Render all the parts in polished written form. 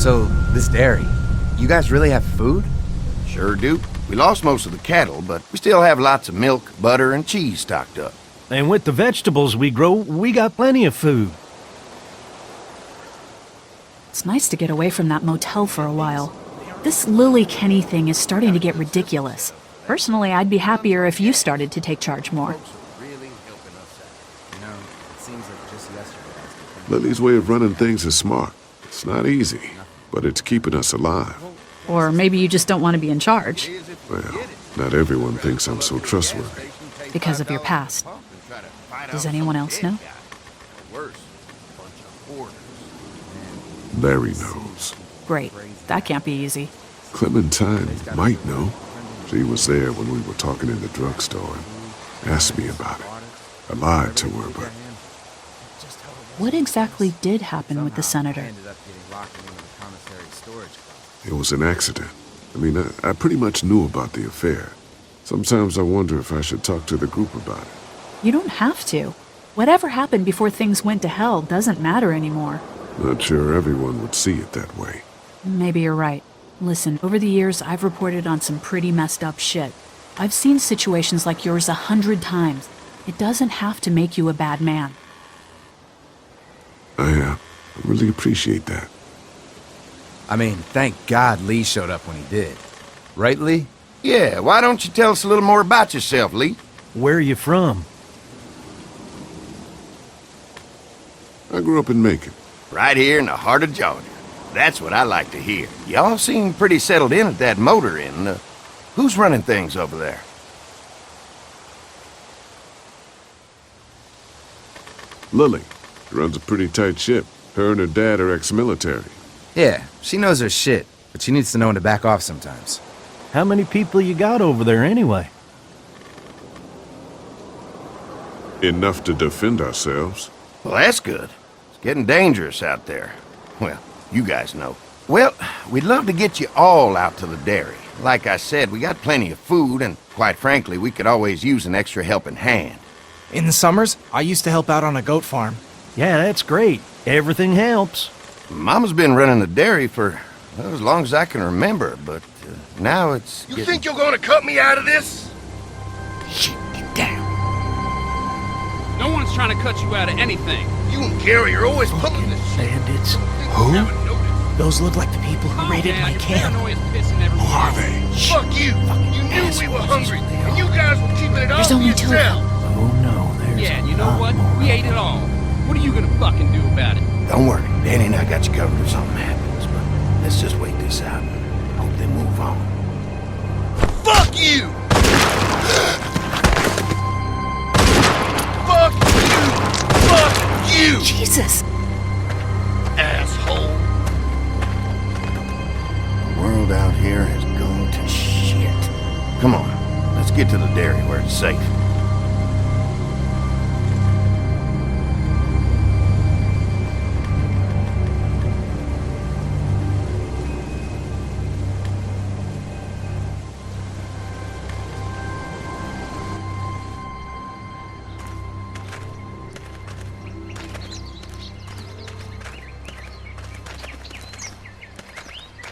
So, this dairy, you guys really have food? Sure do. We lost most of the cattle, but we still have lots of milk, butter, and cheese stocked up. And with the vegetables we grow, we got plenty of food. It's nice to get away from that motel for a while. This Lily Kenny thing is starting to get ridiculous. Personally, I'd be happier if you started to take charge more. Lily's way of running things is smart. It's not easy, but it's keeping us alive. Or maybe you just don't want to be in charge. Well, not everyone thinks I'm so trustworthy. Because of your past. Does anyone else know? Larry knows. Great. That can't be easy. Clementine might know. She was there when we were talking in the drugstore and asked me about it. I lied to her, but... What exactly did happen with the senator? It was an accident. I mean, I pretty much knew about the affair. Sometimes I wonder if I should talk to the group about it. You don't have to. Whatever happened before things went to hell doesn't matter anymore. Not sure everyone would see it that way. Maybe you're right. Listen, over the years, I've reported on some pretty messed up shit. I've seen situations like yours 100 times. It doesn't have to make you a bad man. I really appreciate that. I mean, thank God Lee showed up when he did. Right, Lee? Yeah, why don't you tell us a little more about yourself, Lee? Where are you from? I grew up in Macon. Right here in the heart of Georgia. That's what I like to hear. Y'all seem pretty settled in at that motor inn. Who's running things over there? Lily runs a pretty tight ship. Her and her dad are ex-military. Yeah, she knows her shit, but she needs to know when to back off sometimes. How many people you got over there anyway? Enough to defend ourselves. Well, that's good. It's getting dangerous out there. Well, you guys know. Well, we'd love to get you all out to the dairy. Like I said, we got plenty of food, and quite frankly, we could always use an extra helping hand. In the summers, I used to help out on a goat farm. Yeah, that's great. Everything helps. Mama's been running the dairy for as long as I can remember, but now it's You think you're gonna cut me out of this? Shit, get down. No one's trying to cut you out of anything. You and Gary are always pulling this shit. Bandits. Who? Those look like the people who raided my camp. Who are they? Fuck you! You knew we were hungry, and you guys were keeping it all There's to only two of yourself. them. Oh no, there's Yeah, and you a know lot what? more. We ate it all. What are you gonna fucking do about it? Don't worry, Danny and I got you covered if something happens, but let's just wait this out and hope they move on. Fuck you! Fuck you! Fuck you! Jesus! Asshole! The world out here has gone to shit. Come on, let's get to the dairy where it's safe.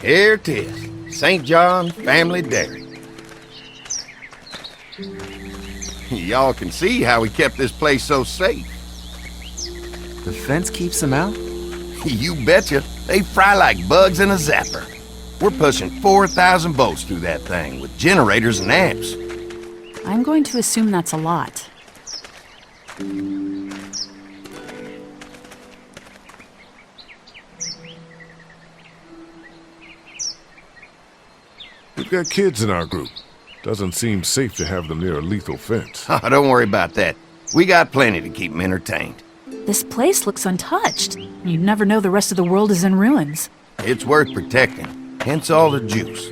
Here it is, St. John Family Dairy. Y'all can see how we kept this place so safe. The fence keeps them out? You betcha. They fry like bugs in a zapper. We're pushing 4,000 volts through that thing with generators and amps. I'm going to assume that's a lot. We've got kids in our group. Doesn't seem safe to have them near a lethal fence. Oh, don't worry about that. We got plenty to keep them entertained. This place looks untouched. You'd never know the rest of the world is in ruins. It's worth protecting, hence all the juice.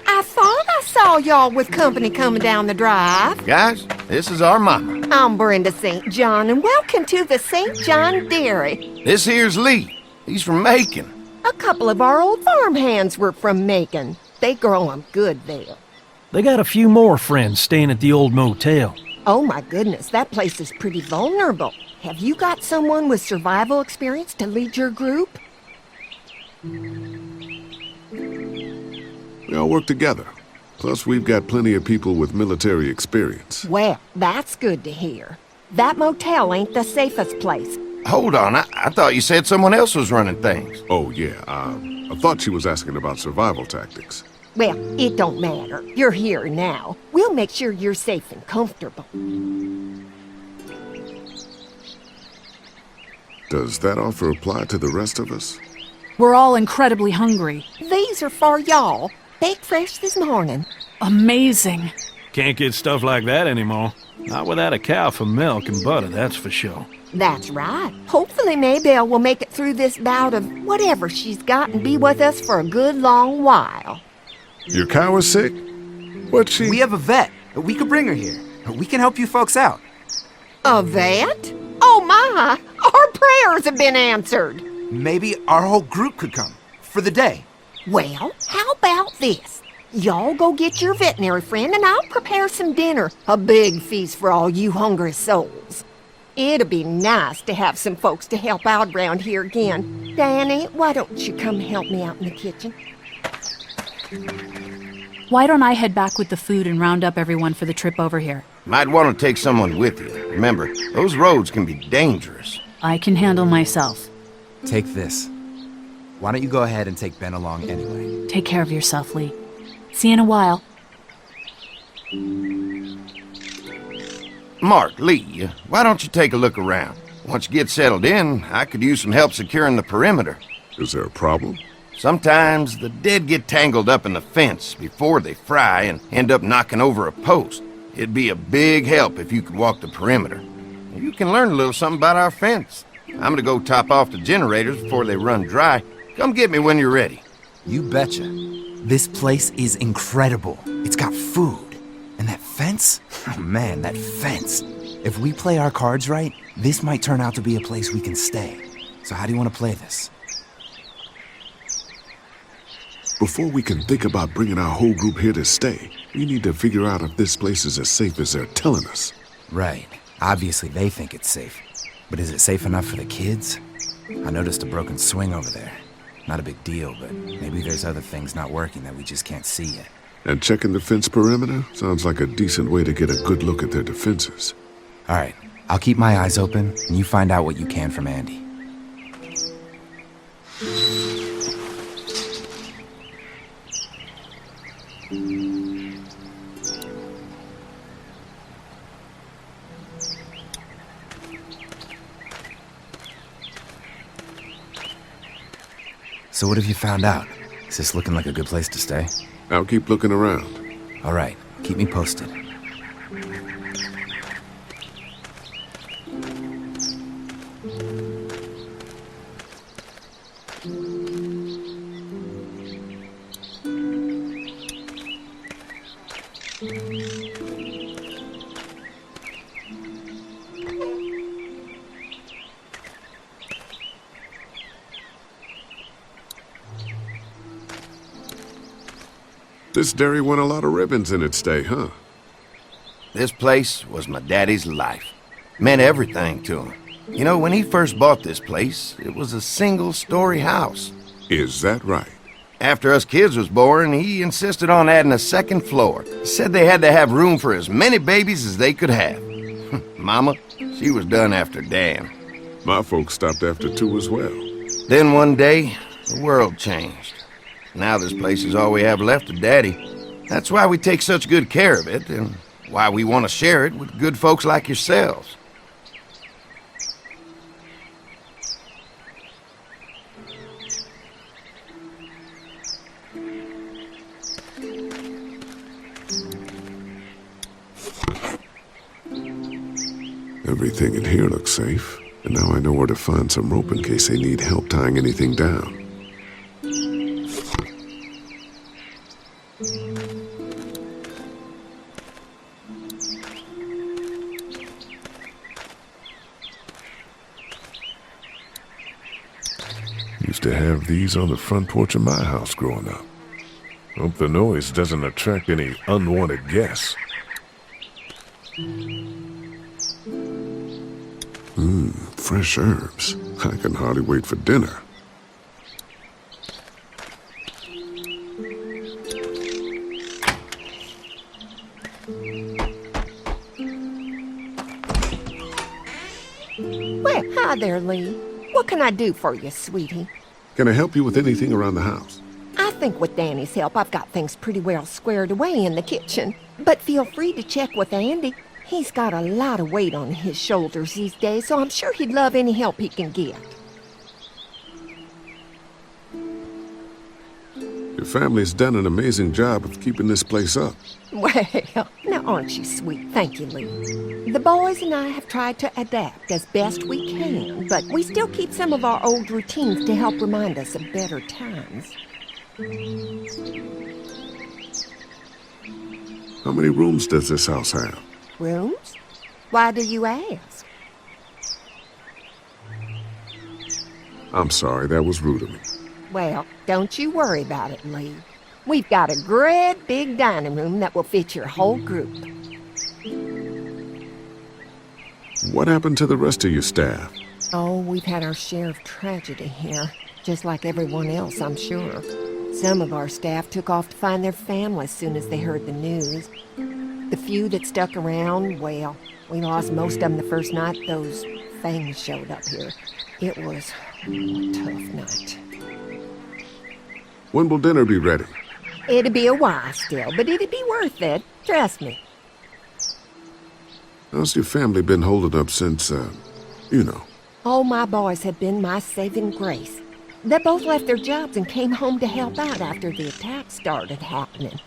I thought I saw y'all with company coming down the drive. Guys, this is our mama. I'm Brenda St. John, and welcome to the St. John Dairy. This here's Lee. He's from Macon. A couple of our old farmhands were from Macon. They grow 'em good there. They got a few more friends staying at the old motel. Oh my goodness, that place is pretty vulnerable. Have you got someone with survival experience to lead your group? We all work together. Plus, we've got plenty of people with military experience. Well, that's good to hear. That motel ain't the safest place. Hold on, I thought you said someone else was running things. Oh, yeah, I thought she was asking about survival tactics. Well, it don't matter. You're here now. We'll make sure you're safe and comfortable. Does that offer apply to the rest of us? We're all incredibly hungry. These are for y'all. Baked fresh this morning. Amazing. Can't get stuff like that anymore. Not without a cow for milk and butter, that's for sure. That's right. Hopefully Maybelle will make it through this bout of whatever she's got and be with us for a good long while. Your cow is sick? What's she... We have a vet. We could bring her here. We can help you folks out. A vet? Oh my! Our prayers have been answered. Maybe our whole group could come. For the day. Well, how about this? Y'all go get your veterinary friend and I'll prepare some dinner. A big feast for all you hungry souls. It'd be nice to have some folks to help out around here again. Danny, why don't you come help me out in the kitchen? Why don't I head back with the food and round up everyone for the trip over here? Might want to take someone with you. Remember, those roads can be dangerous. I can handle myself. Take this. Why don't you go ahead and take Ben along anyway? Take care of yourself, Lee. See you in a while. Mark, Lee, why don't you take a look around? Once you get settled in, I could use some help securing the perimeter. Is there a problem? Sometimes the dead get tangled up in the fence before they fry and end up knocking over a post. It'd be a big help if you could walk the perimeter. You can learn a little something about our fence. I'm gonna go top off the generators before they run dry. Come get me when you're ready. You betcha. This place is incredible. It's got food. And that fence? Oh man, that fence. If we play our cards right, this might turn out to be a place we can stay. So how do you want to play this? Before we can think about bringing our whole group here to stay, we need to figure out if this place is as safe as they're telling us. Right. Obviously they think it's safe. But is it safe enough for the kids? I noticed a broken swing over there. Not a big deal, but maybe there's other things not working that we just can't see yet. And checking the fence perimeter sounds like a decent way to get a good look at their defenses. All right. I'll keep my eyes open, and you find out what you can from Andy. So what have you found out? Is this looking like a good place to stay? I'll keep looking around. All right. Keep me posted. This dairy won a lot of ribbons in its day, huh? This place was my daddy's life. Meant everything to him. You know, when he first bought this place, it was a single-story house. Is that right? After us kids was born, he insisted on adding a second floor. Said they had to have room for as many babies as they could have. Mama, she was done after Dan. My folks stopped after 2 as well. Then one day, the world changed. Now this place is all we have left of Daddy. That's why we take such good care of it, and why we want to share it with good folks like yourselves. Everything in here looks safe, and now I know where to find some rope in case they need help tying anything down. Used to have these on the front porch of my house growing up. Hope the noise doesn't attract any unwanted guests. Fresh herbs. I can hardly wait for dinner. Well, hi there, Lee. What can I do for you, sweetie? Can I help you with anything around the house? I think with Danny's help, I've got things pretty well squared away in the kitchen. But feel free to check with Andy. He's got a lot of weight on his shoulders these days, so I'm sure he'd love any help he can get. Your family's done an amazing job of keeping this place up. Well, now aren't you sweet? Thank you, Lee. The boys and I have tried to adapt as best we can, but we still keep some of our old routines to help remind us of better times. How many rooms does this house have? Rooms? Why do you ask? I'm sorry, that was rude of me. Well, don't you worry about it, Lee. We've got a great big dining room that will fit your whole group. What happened to the rest of your staff? Oh, we've had our share of tragedy here, just like everyone else, I'm sure. Some of our staff took off to find their families as soon as they heard the news. The few that stuck around, well, we lost most of them the first night those things showed up here. It was a tough night. When will dinner be ready? It'll be a while still, but it'll be worth it. Trust me. How's your family been holding up since, you know? All my boys have been my saving grace. They both left their jobs and came home to help out after the attack started happening.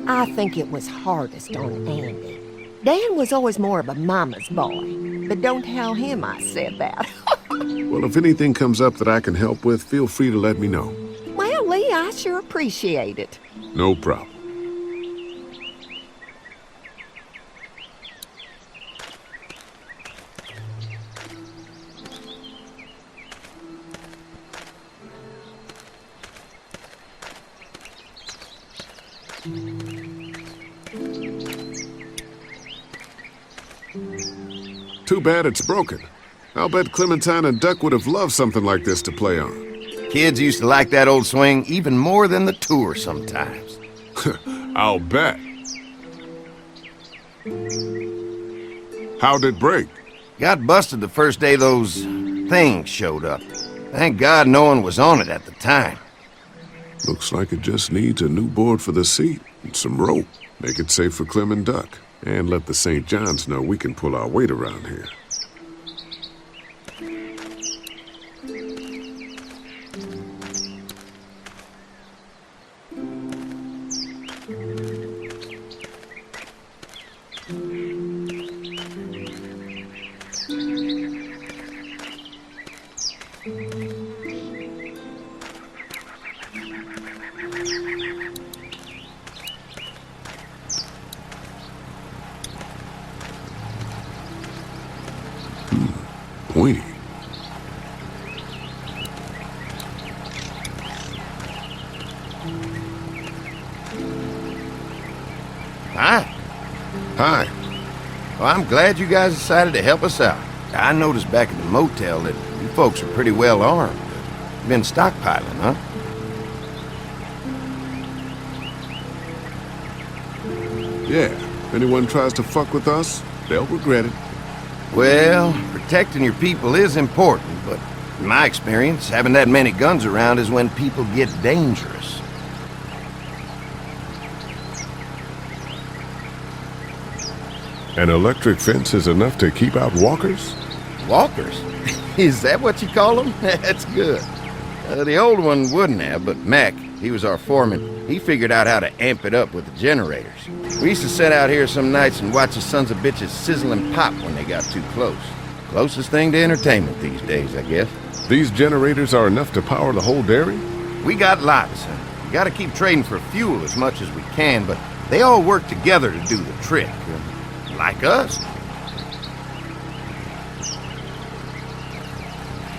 I think it was hardest on Andy. Dan was always more of a mama's boy, but don't tell him I said that. Well, if anything comes up that I can help with, feel free to let me know. Well, Lee, I sure appreciate it. No problem. Too bad it's broken. I'll bet Clementine and Duck would have loved something like this to play on. Kids used to like that old swing even more than the tour sometimes. I'll bet. How'd it break? Got busted the first day those things showed up. Thank God no one was on it at the time. Looks like it just needs a new board for the seat and some rope. Make it safe for Clem and Duck. And let the St. John's know we can pull our weight around here. Pointy. Hi. Hi. Well, I'm glad you guys decided to help us out. I noticed back at the motel that you folks are pretty well armed. You've been stockpiling, huh? Yeah. If anyone tries to fuck with us, they'll regret it. Well, protecting your people is important, but in my experience, having that many guns around is when people get dangerous. An electric fence is enough to keep out walkers? Walkers? Is that what you call them? That's good. The old one wouldn't have, but Mac, he was our foreman. He figured out how to amp it up with the generators. We used to sit out here some nights and watch the sons of bitches sizzle and pop when they got too close. Closest thing to entertainment these days, I guess. These generators are enough to power the whole dairy? We got lots, and we gotta keep trading for fuel as much as we can, but they all work together to do the trick. Like us.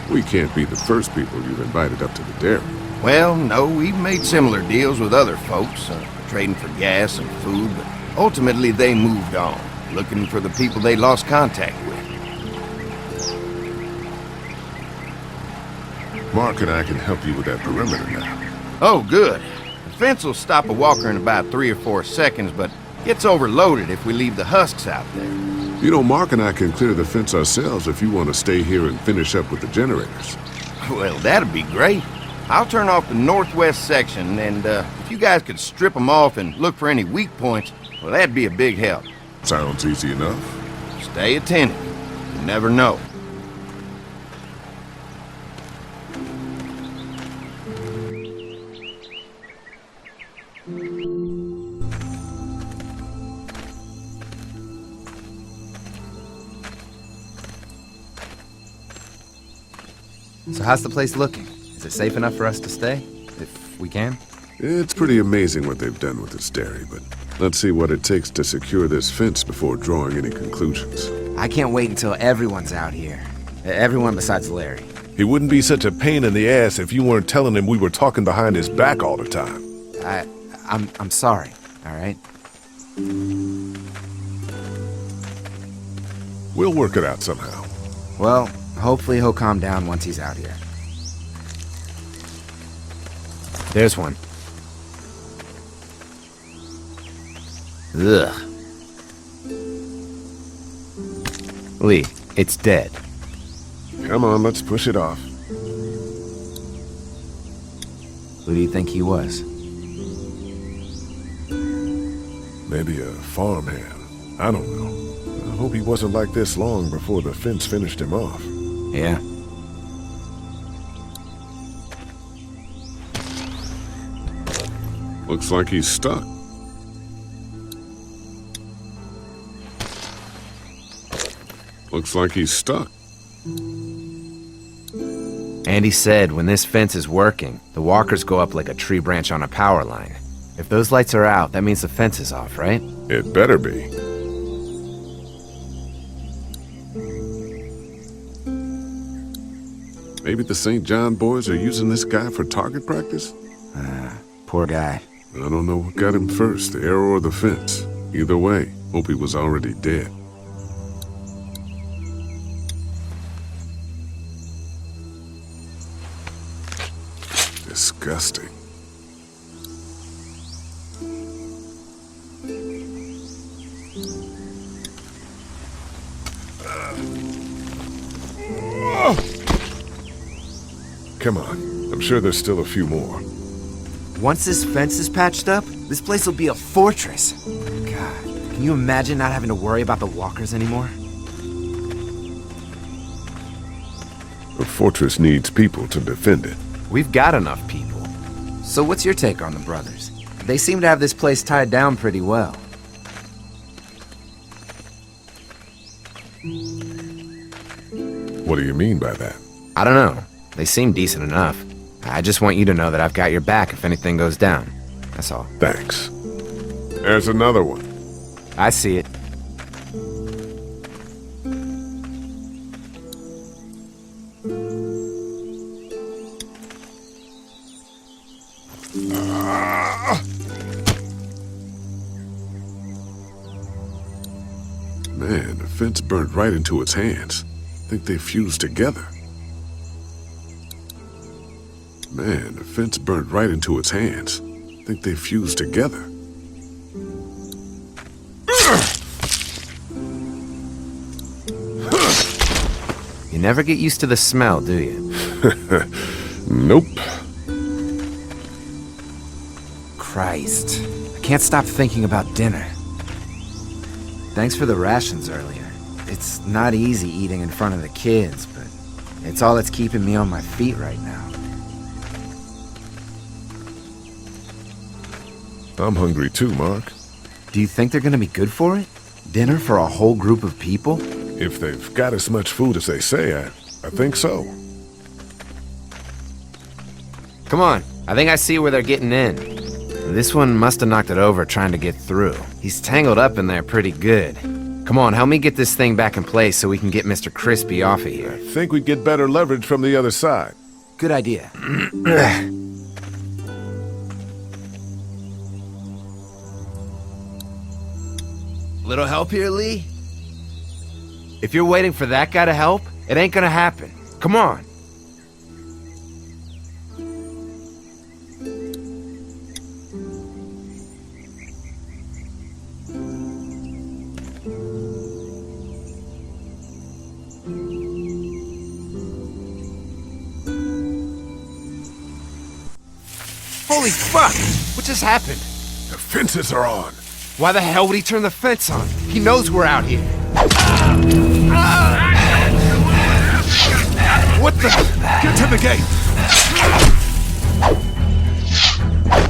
We can't be the first people you've invited up to the dairy. Well, no, we've made similar deals with other folks, trading for gas and food, but ultimately they moved on, looking for the people they lost contact with. Mark and I can help you with that perimeter now. Oh, good. The fence will stop a walker in about 3 or 4 seconds, but Gets overloaded if we leave the husks out there. You know, Mark and I can clear the fence ourselves if you want to stay here and finish up with the generators. Well, that'd be great. I'll turn off the northwest section, and if you guys could strip them off and look for any weak points, well, that'd be a big help. Sounds easy enough. Stay attentive. You never know. So how's the place looking? Is it safe enough for us to stay? If we can? It's pretty amazing what they've done with this dairy, but let's see what it takes to secure this fence before drawing any conclusions. I can't wait until everyone's out here. Everyone besides Larry. He wouldn't be such a pain in the ass if you weren't telling him we were talking behind his back all the time. I'm sorry, all right? We'll work it out somehow. Well, hopefully he'll calm down once he's out here. There's one. Ugh. Lee, it's dead. Come on, let's push it off. Who do you think he was? Maybe a farmhand. I don't know. I hope he wasn't like this long before the fence finished him off. Yeah. Looks like he's stuck. Looks like he's stuck. Andy said when this fence is working, the walkers go up like a tree branch on a power line. If those lights are out, that means the fence is off, right? It better be. Maybe the St. John boys are using this guy for target practice? Poor guy. I don't know what got him first, the arrow or the fence. Either way, hope he was already dead. Disgusting. Come on. I'm sure there's still a few more. Once this fence is patched up, this place will be a fortress. God, can you imagine not having to worry about the walkers anymore? A fortress needs people to defend it. We've got enough people. So what's your take on the brothers? They seem to have this place tied down pretty well. What do you mean by that? I don't know. They seem decent enough. I just want you to know that I've got your back if anything goes down. That's all. Thanks. There's another one. I see it. Man, the fence burnt right into its hands. Think they fused together. Man, the fence burnt right into its hands. Think they fused together. You never get used to the smell, do you? Nope. Christ. I can't stop thinking about dinner. Thanks for the rations earlier. It's not easy eating in front of the kids, but it's all that's keeping me on my feet right now. I'm hungry too, Mark. Do you think they're gonna be good for it? Dinner for a whole group of people? If they've got as much food as they say, I think so. Come on, I think I see where they're getting in. This one must have knocked it over trying to get through. He's tangled up in there pretty good. Come on, help me get this thing back in place so we can get Mr. Crispy off of here. I think we'd get better leverage from the other side. Good idea. Little help here, Lee? If you're waiting for that guy to help, it ain't gonna happen. Come on. Holy fuck! What just happened? The fences are on. Why the hell would he turn the fence on? He knows we're out here. What the? Get to the gate.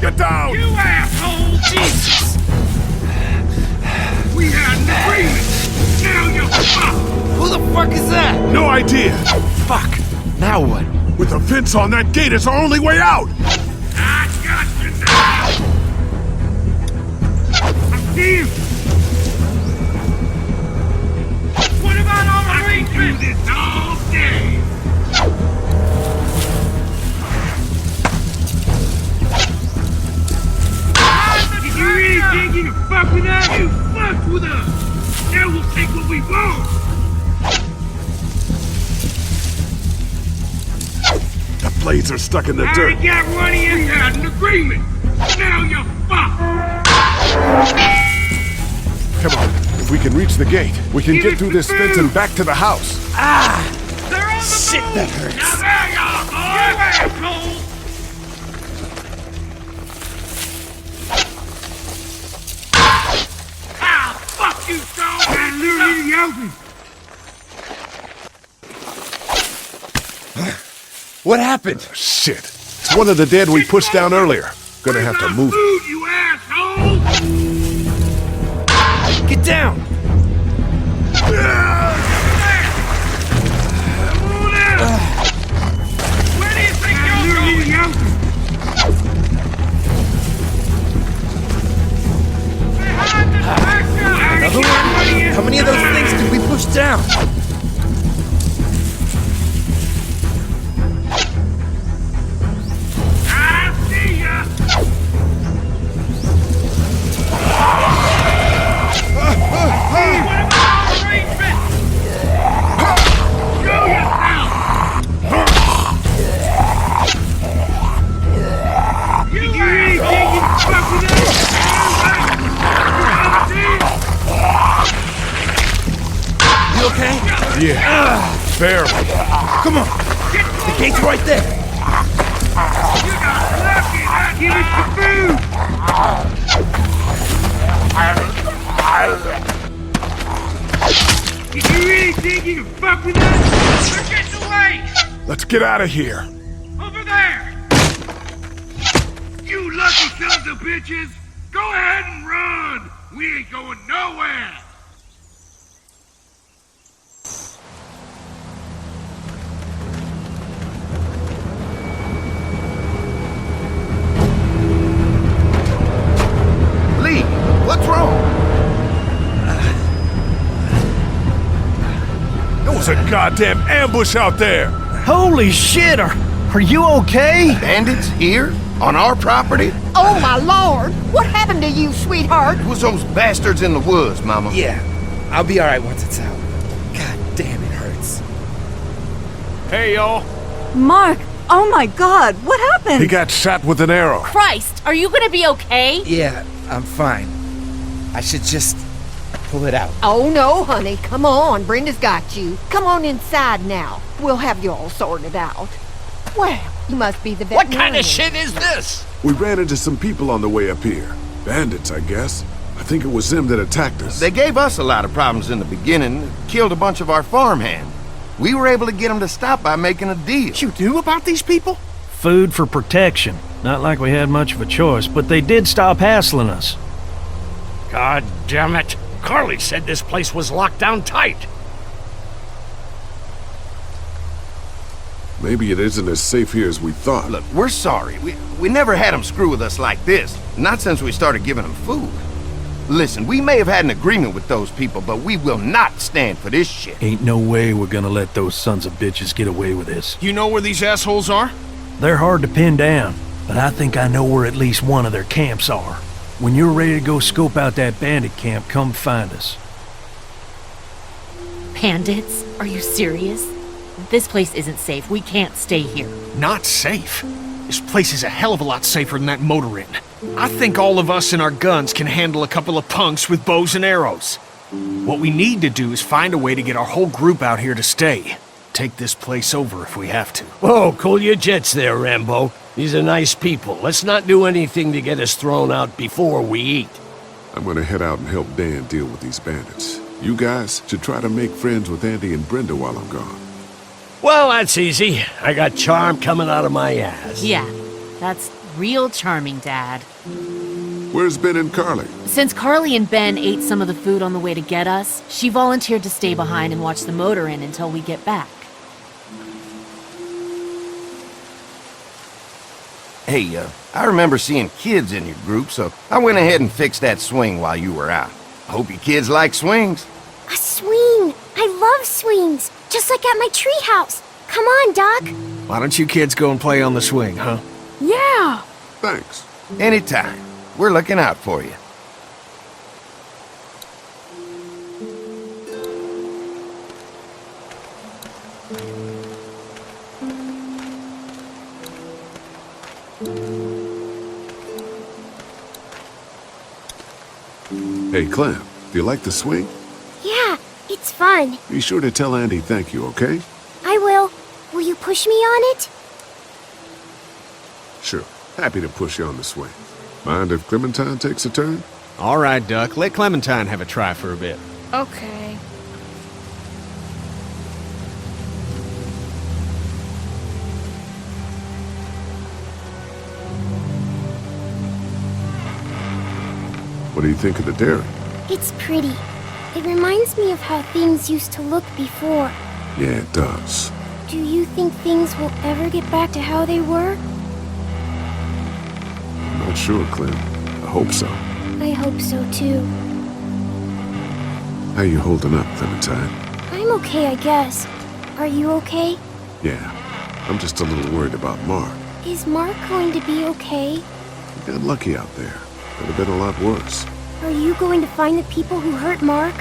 Get down! You asshole! Jesus! We had an agreement! Now you're fucked! Who the fuck is that? No idea. Fuck! Now what? With the fence on, that gate is our only way out. I got you now! I see you! What about all the arrangements? I can do this all day! If you really think you can fuck with us, you fucked with us! Now we'll take what we want! The blades are stuck in the I dirt. got one of you. We had an agreement. Now you're fucked. Come on. If we can reach the gate, we can get through this fence and back to the house. They're on the Shit, move. that hurts. Now there you are, you asshole. Ah, fuck you, Stone. I literally yelled. What happened? Shit. It's one of the dead we pushed down earlier. Gonna have to move it. Food, you asshole. Get down! Come on out. Where do you think you're going? Behind the tractor. Another one? How many of those things did we push down? I see ya. You okay? Yeah. Barely. Come on! The gate's right there! You got lucky. Now give us the food. If you really think you can fuck with us, we're getting away. Let's get out of here. Over there! You lucky sons of bitches! Go ahead and run! We ain't going nowhere! Lee, what's wrong? There was a goddamn ambush out there. Holy shit! Are you okay? Bandits here? On our property? Oh, my lord! What happened to you, sweetheart? It was those bastards in the woods, Mama. Yeah, I'll be alright once it's out. God damn, it hurts. Hey, y'all. Mark! Oh my god, what happened? He got shot with an arrow. Christ, are you gonna be okay? Yeah, I'm fine. I should just pull it out. Oh, no, honey. Come on. Brenda's got you. Come on inside now. We'll have you all sorted out. Well, you must be the veterinarian. What kind of shit is this? We ran into some people on the way up here. Bandits, I guess. I think it was them that attacked us. They gave us a lot of problems in the beginning, killed a bunch of our farmhands. We were able to get them to stop by making a deal. You knew about these people? Food for protection. Not like we had much of a choice, but they did stop hassling us. God damn it. Carly said this place was locked down tight. Maybe it isn't as safe here as we thought. Look, we're sorry. We never had them screw with us like this. Not since we started giving them food. Listen, we may have had an agreement with those people, but we will not stand for this shit. Ain't no way we're gonna let those sons of bitches get away with this. You know where these assholes are? They're hard to pin down, but I think I know where at least one of their camps are. When you're ready to go scope out that bandit camp, come find us. Bandits? Are you serious? This place isn't safe. We can't stay here. Not safe. This place is a hell of a lot safer than that motor inn. I think all of us and our guns can handle a couple of punks with bows and arrows. What we need to do is find a way to get our whole group out here to stay. take this place over if we have to. Whoa, cool your jets there, Rambo. These are nice people. Let's not do anything to get us thrown out before we eat. I'm gonna head out and help Dan deal with these bandits. You guys should try to make friends with Andy and Brenda while I'm gone. Well, that's easy. I got charm coming out of my ass. Yeah, that's real charming, Dad. Where's Ben and Carly? Since Carly and Ben ate some of the food on the way to get us, she volunteered to stay behind and watch the motor inn until we get back. Hey, I remember seeing kids in your group, so I went ahead and fixed that swing while you were out. I hope you kids like swings. A swing! I love swings! Just like at my treehouse! Come on, Doc! Why don't you kids go and play on the swing, huh? Yeah! Thanks. Anytime. We're looking out for you. Hey, Clem, do you like the swing? Yeah, it's fun. Be sure to tell Andy thank you, okay? I will. Will you push me on it? Sure. Happy to push you on the swing. Mind if Clementine takes a turn? All right, Duck. Let Clementine have a try for a bit. Okay. What do you think of the dairy? It's pretty. It reminds me of how things used to look before. Yeah, it does. Do you think things will ever get back to how they were? I'm not sure, Clem. I hope so. I hope so, too. How you holding up, Clementine? I'm okay, I guess. Are you okay? Yeah. I'm just a little worried about Mark. Is Mark going to be okay? You got lucky out there. Could have been a lot worse. Are you going to find the people who hurt Mark?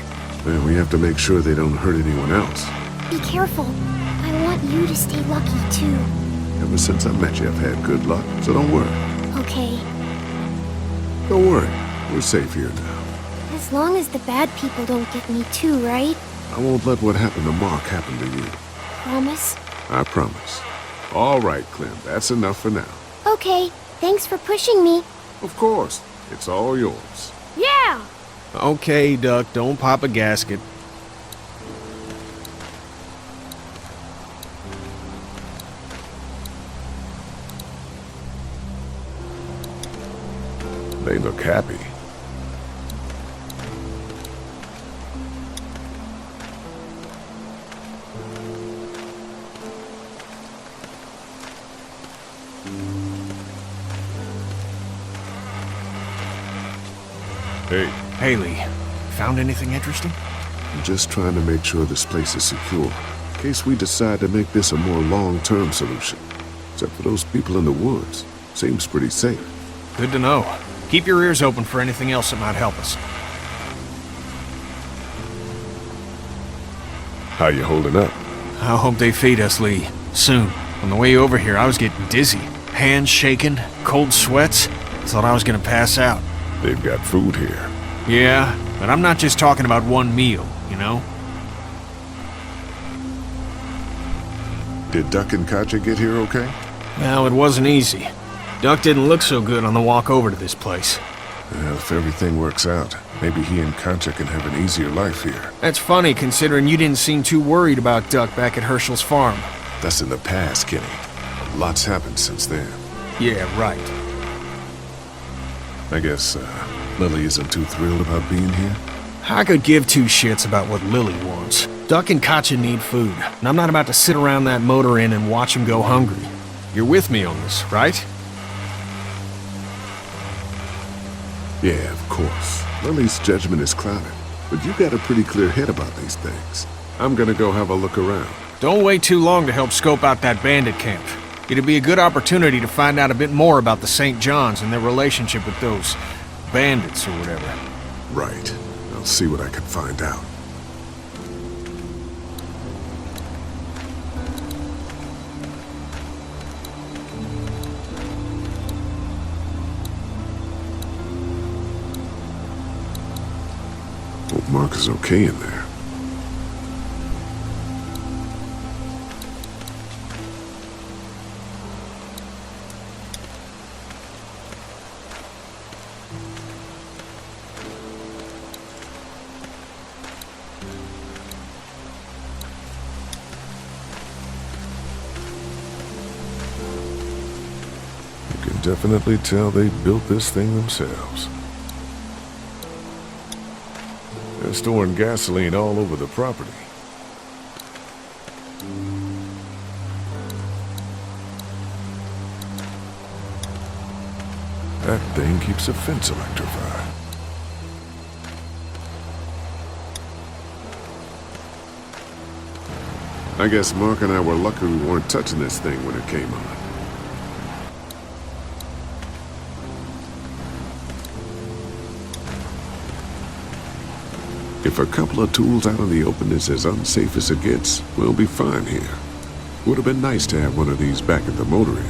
Well, we have to make sure they don't hurt anyone else. Be careful. I want you to stay lucky, too. Ever since I met you, I've had good luck, so don't worry. Okay. Don't worry. We're safe here now. As long as the bad people don't get me too, right? I won't let what happened to Mark happen to you. Promise? I promise. All right, Clem. That's enough for now. Okay. Thanks for pushing me. Of course. It's all yours. Yeah! Okay, Duck. Don't pop a gasket. They look happy. Hey. Hey, Lee. Found anything interesting? I'm just trying to make sure this place is secure, in case we decide to make this a more long-term solution. Except for those people in the woods. Seems pretty safe. Good to know. Keep your ears open for anything else that might help us. How you holding up? I hope they feed us, Lee. Soon. On the way over here, I was getting dizzy. Hands shaking, cold sweats. Thought I was gonna pass out. They've got food here. Yeah, but I'm not just talking about one meal, you know? Did Duck and Katja get here okay? Well, it wasn't easy. Duck didn't look so good on the walk over to this place. Well, if everything works out, maybe he and Katja can have an easier life here. That's funny, considering you didn't seem too worried about Duck back at Herschel's farm. That's in the past, Kenny. Lots happened since then. Yeah, right. I guess, Lily isn't too thrilled about being here? I could give two shits about what Lily wants. Duck and Katja need food, and I'm not about to sit around that motor inn and watch them go hungry. You're with me on this, right? Yeah, of course. Lily's judgment is clouded, but you got a pretty clear head about these things. I'm gonna go have a look around. Don't wait too long to help scope out that bandit camp. It'd be a good opportunity to find out a bit more about the St. John's and their relationship with those bandits or whatever. Right. I'll see what I can find out. Hope Mark is okay in there. definitely tell they built this thing themselves. They're storing gasoline all over the property. That thing keeps a fence electrified. I guess Mark and I were lucky we weren't touching this thing when it came on. If a couple of tools out in the open is as unsafe as it gets, we'll be fine here. Would have been nice to have one of these back at the motor inn.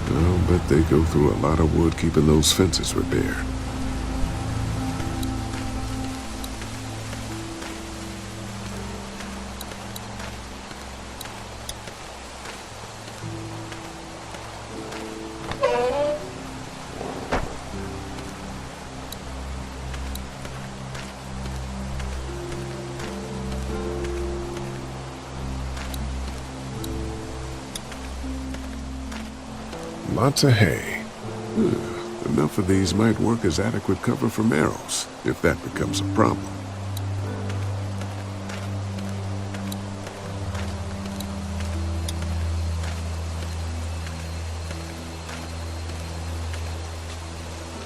I'll bet they go through a lot of wood keeping those fences repaired. Lots of hay. Enough of these might work as adequate cover from arrows, if that becomes a problem.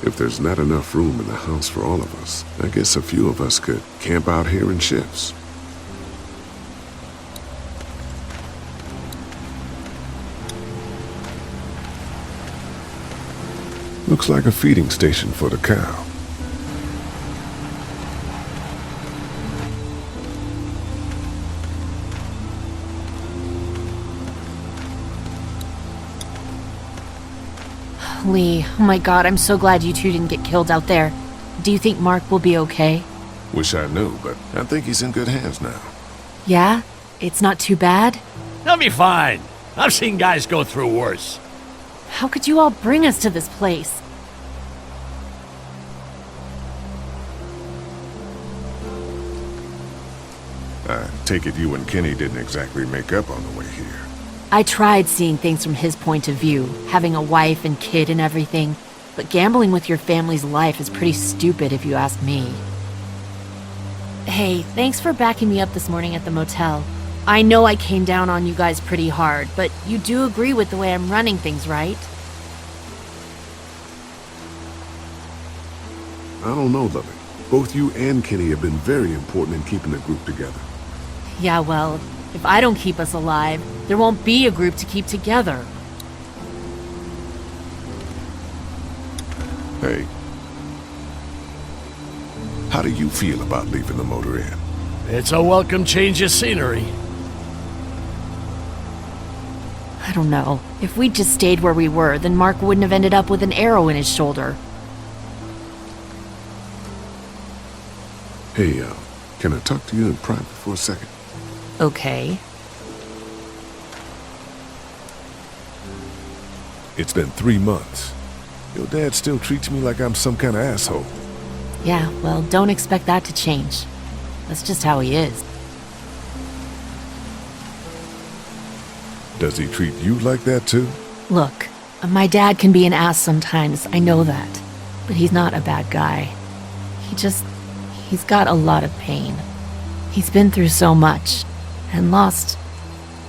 If there's not enough room in the house for all of us, I guess a few of us could camp out here in shifts. Looks like a feeding station for the cow. Lee, oh my god, I'm so glad you two didn't get killed out there. Do you think Mark will be okay? Wish I knew, but I think he's in good hands now. Yeah? It's not too bad? He'll be fine. I've seen guys go through worse. How could you all bring us to this place? I take it you and Kenny didn't exactly make up on the way here. I tried seeing things from his point of view, having a wife and kid and everything, but gambling with your family's life is pretty stupid if you ask me. Hey, thanks for backing me up this morning at the motel. I know I came down on you guys pretty hard, but you do agree with the way I'm running things, right? I don't know, Lily. Both you and Kenny have been very important in keeping the group together. Yeah, well, if I don't keep us alive, there won't be a group to keep together. Hey. How do you feel about leaving the motor inn? It's a welcome change of scenery. I don't know. If we'd just stayed where we were, then Mark wouldn't have ended up with an arrow in his shoulder. Hey, can I talk to you in private for a second? Okay. It's been 3 months. Your dad still treats me like I'm some kind of asshole. Yeah, well, don't expect that to change. That's just how he is. Does he treat you like that too? Look, my dad can be an ass sometimes, I know that. But he's not a bad guy. He's got a lot of pain. He's been through so much, and lost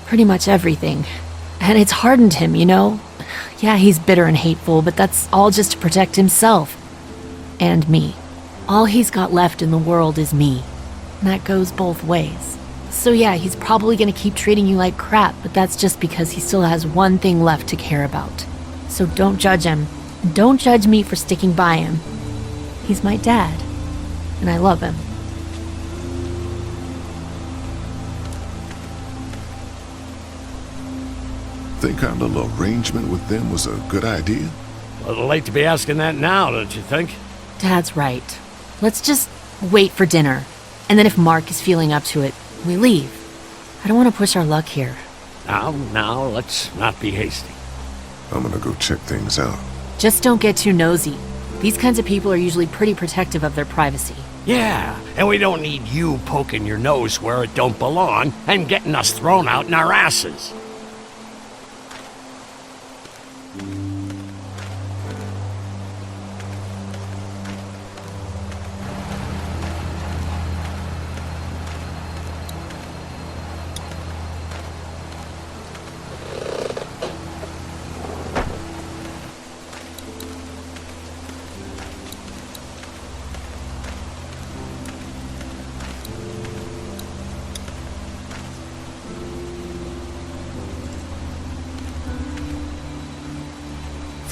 pretty much everything. And it's hardened him, you know? Yeah, he's bitter and hateful, but that's all just to protect himself. And me. All he's got left in the world is me. And that goes both ways. So yeah, he's probably gonna keep treating you like crap, but that's just because he still has one thing left to care about. So don't judge him. And don't judge me for sticking by him. He's my dad. And I love him. Think our little arrangement with them was a good idea? A little late to be asking that now, don't you think? Dad's right. Let's just wait for dinner. And then if Mark is feeling up to it, we leave. I don't want to push our luck here. Now, let's not be hasty. I'm gonna go check things out. Just don't get too nosy. These kinds of people are usually pretty protective of their privacy. Yeah, and we don't need you poking your nose where it don't belong and getting us thrown out in our asses.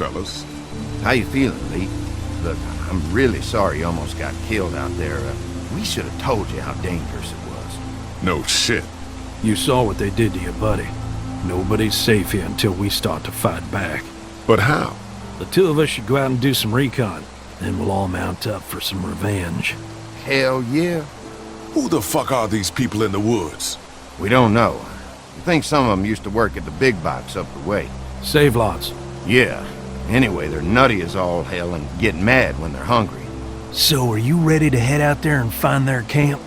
fellas. How you feeling, Lee? Look, I'm really sorry you almost got killed out there. We should have told you how dangerous it was. No shit. You saw what they did to your buddy. Nobody's safe here until we start to fight back. But how? The two of us should go out and do some recon. Then we'll all mount up for some revenge. Hell yeah. Who the fuck are these people in the woods? We don't know. We think some of them used to work at the big box up the way. Save lots. Yeah. Anyway, they're nutty as all hell and get mad when they're hungry. So are you ready to head out there and find their camp?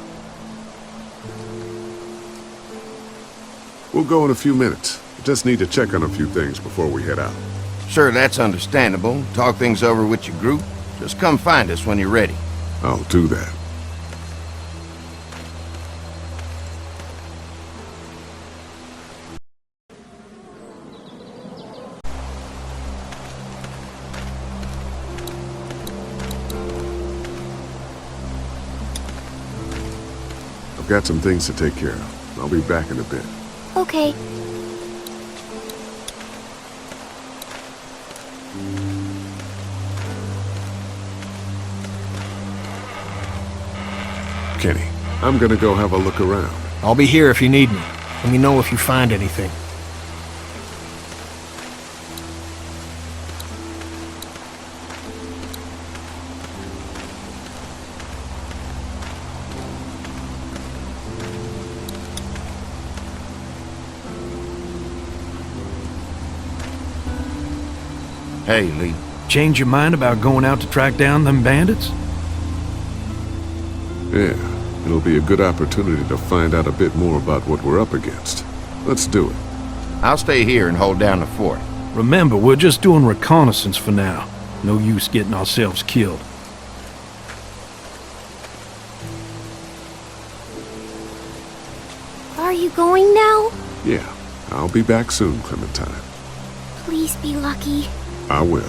We'll go in a few minutes. Just need to check on a few things before we head out. Sure, that's understandable. Talk things over with your group. Just come find us when you're ready. I'll do that. I've got some things to take care of. I'll be back in a bit. Okay. Kenny, I'm gonna go have a look around. I'll be here if you need me. Let me know if you find anything. Hey, Lee. Change your mind about going out to track down them bandits? Yeah, it'll be a good opportunity to find out a bit more about what we're up against. Let's do it. I'll stay here and hold down the fort. Remember, we're just doing reconnaissance for now. No use getting ourselves killed. Are you going now? Yeah, I'll be back soon, Clementine. Please be lucky. I will.